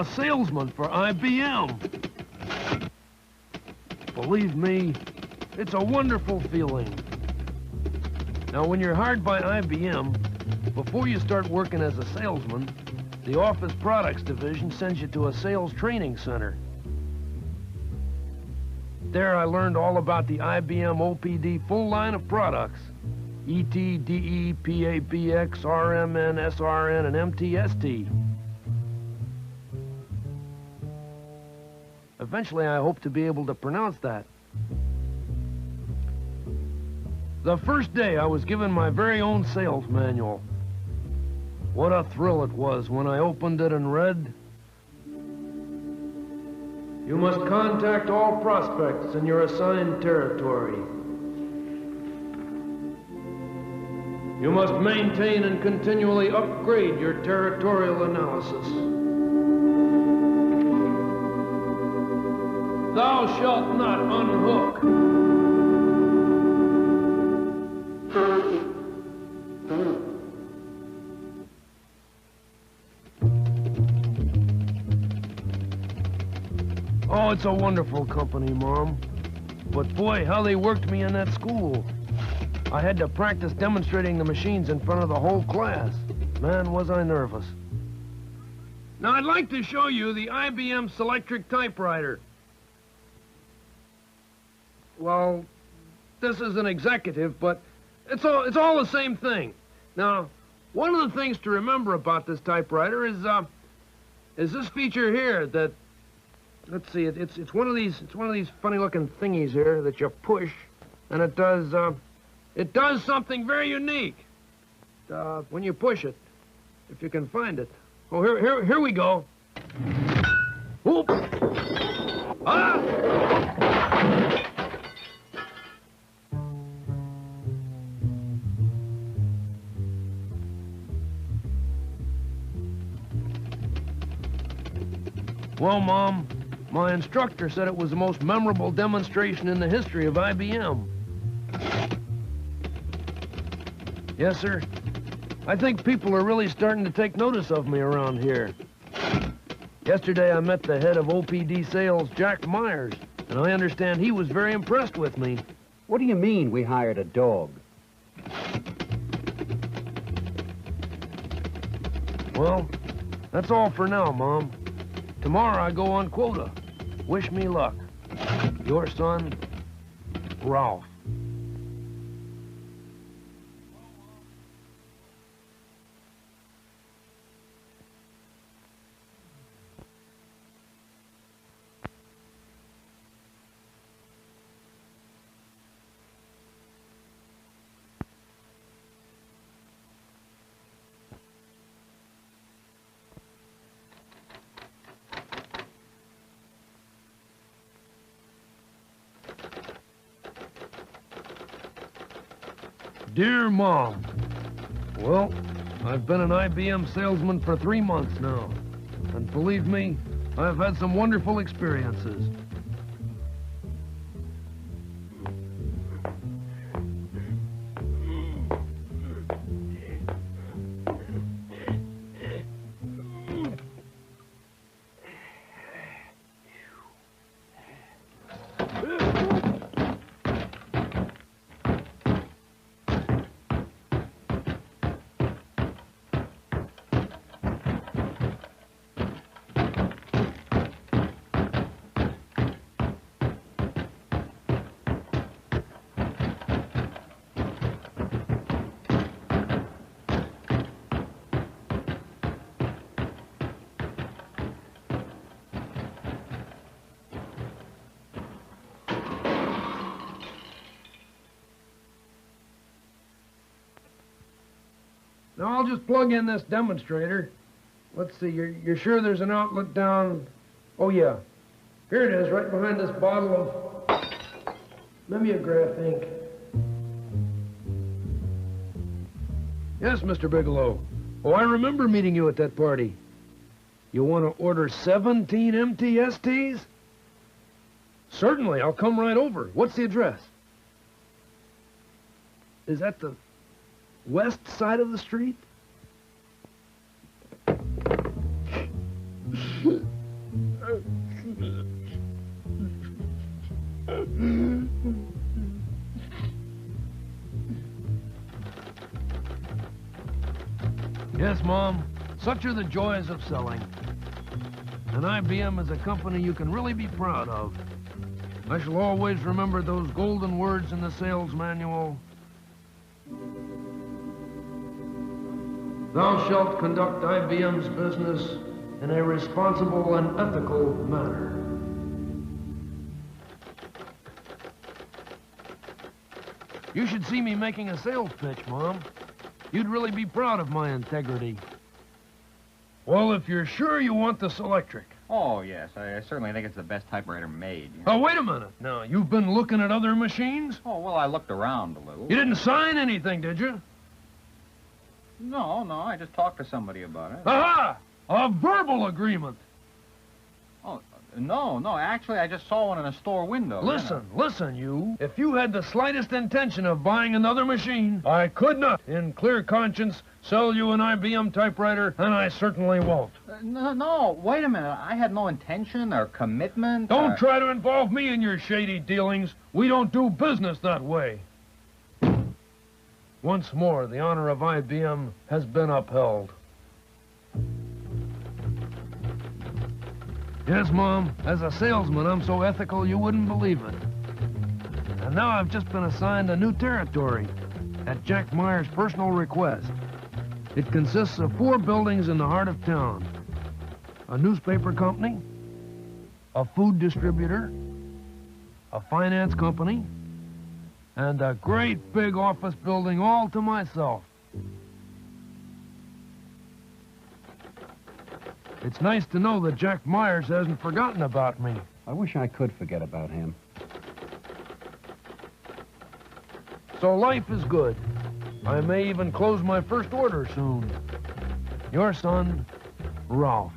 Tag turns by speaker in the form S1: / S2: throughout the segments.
S1: a salesman for IBM. Believe me, it's a wonderful feeling. Now, when you're hired by IBM, before you start working as a salesman, the Office Products Division sends you to a sales training center. There I learned all about the IBM OPD full line of products. ET, DE, PABX, RMN, SRN, and MTST. Eventually, I hope to be able to pronounce that. The first day, I was given my very own sales manual. What a thrill it was when I opened it and read, "You must contact all prospects in your assigned territory. You must maintain and continually upgrade your territorial analysis. Thou shalt not unhook." Oh, it's a wonderful company, Mom. But boy, how they worked me in that school. I had to practice demonstrating the machines in front of the whole class. Man, was I nervous. Now, I'd like to show you the IBM Selectric typewriter. Well, this is an executive, but it's all the same thing. Now, one of the things to remember about this typewriter is this feature here that, let's see, it's one of these funny-looking thingies here that you push, and it does something very unique when you push it, if you can find it. Oh, here we go. Whoop! Ah! Well, Mom, my instructor said it was the most memorable demonstration in the history of IBM. Yes, sir. I think people are really starting to take notice of me around here. Yesterday I met the head of OPD sales, Jack Myers, and I understand he was very impressed with me.
S2: What do you mean we hired a dog?
S1: Well, that's all for now, Mom. Tomorrow I go on quota. Wish me luck. Your son, Rowlf. Dear Mom, well, I've been an IBM salesman for 3 months now, and believe me, I've had some wonderful experiences. Now, I'll just plug in this demonstrator. Let's see, you're sure there's an outlet down? Oh, yeah. Here it is, right behind this bottle of mimeograph ink. Yes, Mr. Bigelow. Oh, I remember meeting you at that party. You want to order 17 MTSTs? Certainly, I'll come right over. What's the address? Is that the west side of the street? Yes, Mom. Such are the joys of selling. And IBM is a company you can really be proud of. I shall always remember those golden words in the sales manual. Thou shalt conduct IBM's business in a responsible and ethical manner. You should see me making a sales pitch, Mom. You'd really be proud of my integrity. Well, if you're sure you want this electric.
S3: Oh, yes. I certainly think it's the best typewriter made.
S1: Oh, wait a minute. Now, you've been looking at other machines?
S3: Oh, well, I looked around a little.
S1: You didn't sign anything, did you?
S3: No, I just talked to somebody about it.
S1: Aha! A verbal agreement.
S3: Oh, no, actually, I just saw one in a store window.
S1: Listen, you. If you had the slightest intention of buying another machine, I could not, in clear conscience, sell you an IBM typewriter, and I certainly won't.
S3: No, wait a minute. I had no intention or commitment.
S1: Don't try to involve me in your shady dealings. We don't do business that way. Once more, the honor of IBM has been upheld. Yes, Mom. As a salesman, I'm so ethical you wouldn't believe it. And now I've just been assigned a new territory at Jack Meyer's personal request. It consists of 4 buildings in the heart of town. A newspaper company, a food distributor, a finance company, and a great big office building all to myself. It's nice to know that Jack Myers hasn't forgotten about me.
S2: I wish I could forget about him.
S1: So life is good. I may even close my first order soon. Your son, Rowlf.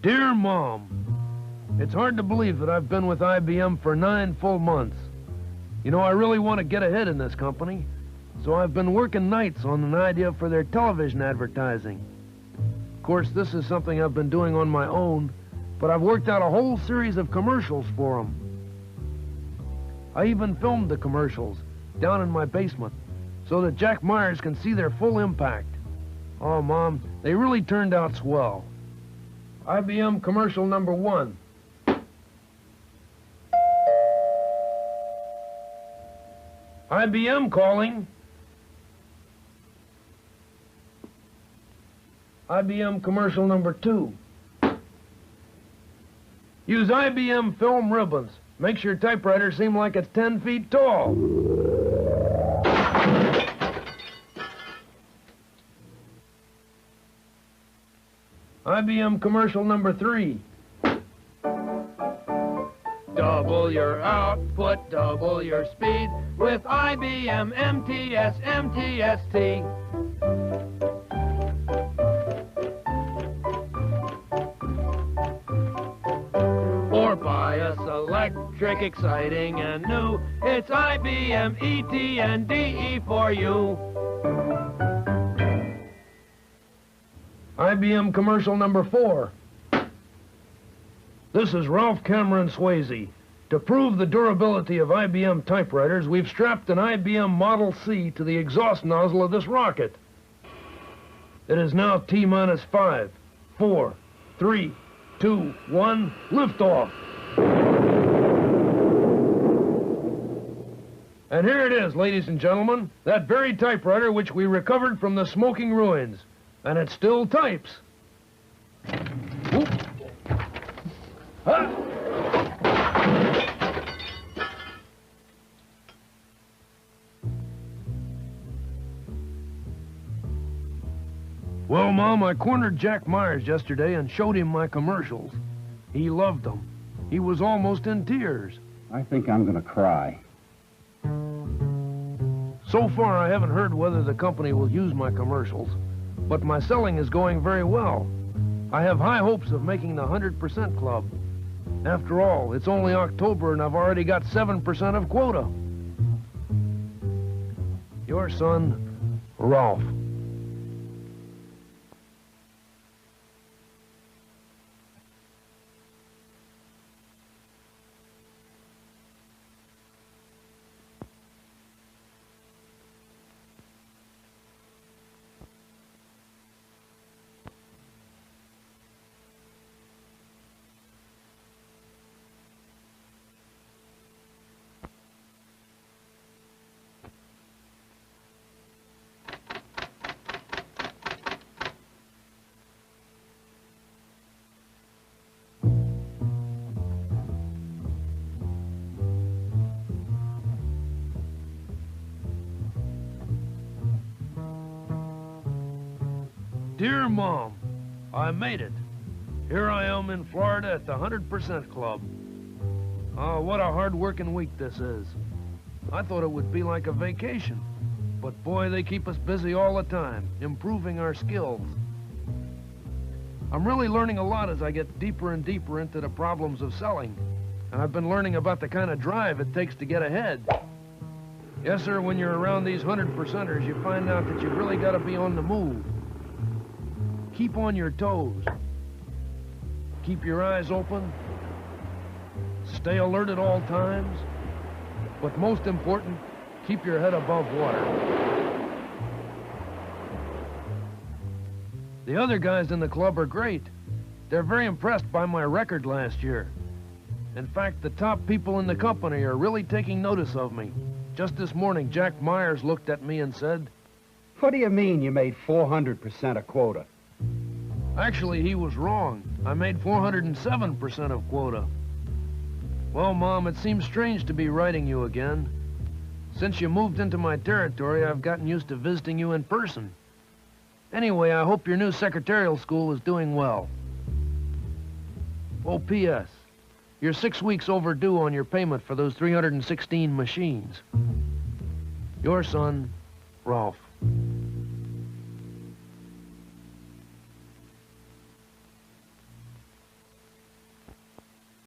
S1: Dear Mom, it's hard to believe that I've been with IBM for 9 full months. You know, I really want to get ahead in this company, so I've been working nights on an idea for their television advertising. Of course, this is something I've been doing on my own, but I've worked out a whole series of commercials for them. I even filmed the commercials down in my basement so that Jack Myers can see their full impact. Oh, Mom, they really turned out swell. IBM commercial number 1. IBM calling. IBM commercial number 2. Use IBM film ribbons. Makes your typewriter seem like it's 10 feet tall. IBM commercial number 3. Double your output, double your speed with IBM MTS MTST. Or buy us electric, exciting and new. It's IBM ET and DE for you. IBM commercial number 4. This is Ralph Cameron Swayze. To prove the durability of IBM typewriters, we've strapped an IBM Model C to the exhaust nozzle of this rocket. It is now T-minus 5, 4, 3, 2, 1, liftoff. And here it is, ladies and gentlemen, that very typewriter which we recovered from the smoking ruins. And it still types. Oop. Ha! Well, Mom, I cornered Jack Myers yesterday and showed him my commercials. He loved them. He was almost in tears.
S2: I think I'm gonna cry.
S1: So far, I haven't heard whether the company will use my commercials, but my selling is going very well. I have high hopes of making the 100% club. After all, it's only October and I've already got 7% of quota. Your son, Rowlf. Dear Mom, I made it. Here I am in Florida at the 100% Club. Oh, what a hard-working week this is. I thought it would be like a vacation. But boy, they keep us busy all the time, improving our skills. I'm really learning a lot as I get deeper and deeper into the problems of selling. And I've been learning about the kind of drive it takes to get ahead. Yes, sir, when you're around these 100%ers, you find out that you've really got to be on the move. Keep on your toes. Keep your eyes open. Stay alert at all times. But most important, keep your head above water. The other guys in the club are great. They're very impressed by my record last year. In fact, the top people in the company are really taking notice of me. Just this morning, Jack Myers looked at me and said,
S2: What do you mean you made 400% of quota?
S1: Actually, he was wrong. I made 407% of quota. Well, Mom, it seems strange to be writing you again. Since you moved into my territory, I've gotten used to visiting you in person. Anyway, I hope your new secretarial school is doing well. Oh, P.S. You're 6 weeks overdue on your payment for those 316 machines. Your son, Rowlf.